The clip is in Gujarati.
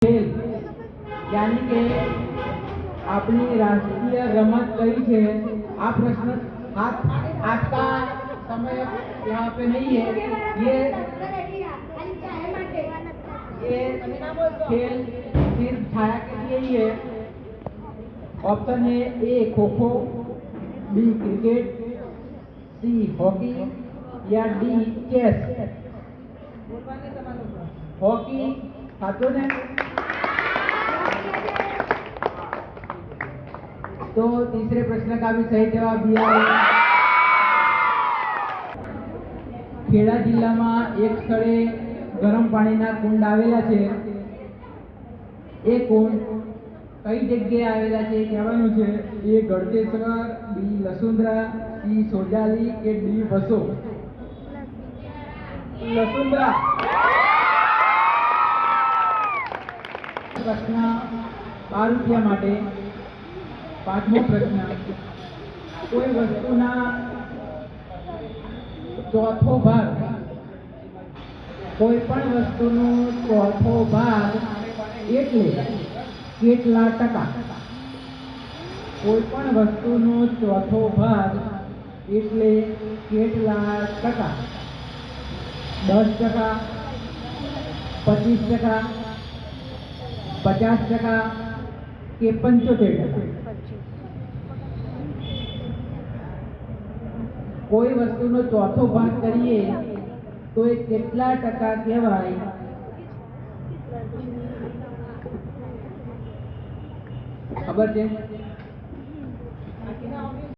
खेल यानी कि अपनी राष्ट्रीय रमत कई है। आप प्रश्न आपका समय यहाँ पे नहीं है। ये खेल सिर्फ छाया के लिए ही है। ऑप्शन है ए खो खो, बी क्रिकेट, सी हॉकी या डी चेस। हॉकी साचो ने? तो तीसरे प्रश्न का भी सही जवाब दिया है। ખેડા જિલ્લામાં એક સ્થળે ગરમ પાણીના કુંડ આવેલા છે। એ કુંડ કઈ જગ્યાએ આવેલા છે કહેવાનું છે। એ ગળતેશ્વર, બી લસુંદ્રા, સી સોજાલી કે ડી વસો? લસુંદ્રા। પ્રશ્ન 12 રૂપિયા માટે। પાંચમો પ્રશ્ન, કોઈ વસ્તુના ચોથો ભાગ, કોઈ પણ વસ્તુનો ચોથો ભાગ એટલે કેટલા ટકા? કોઈ પણ વસ્તુનો ચોથો ભાગ એટલે કેટલા ટકા? 10%, 25%, 50% કે 75%? કોઈ વસ્તુનો ચોથો ભાગ કરીએ તો એ કેટલા ટકા કહેવાય? ખબર છે?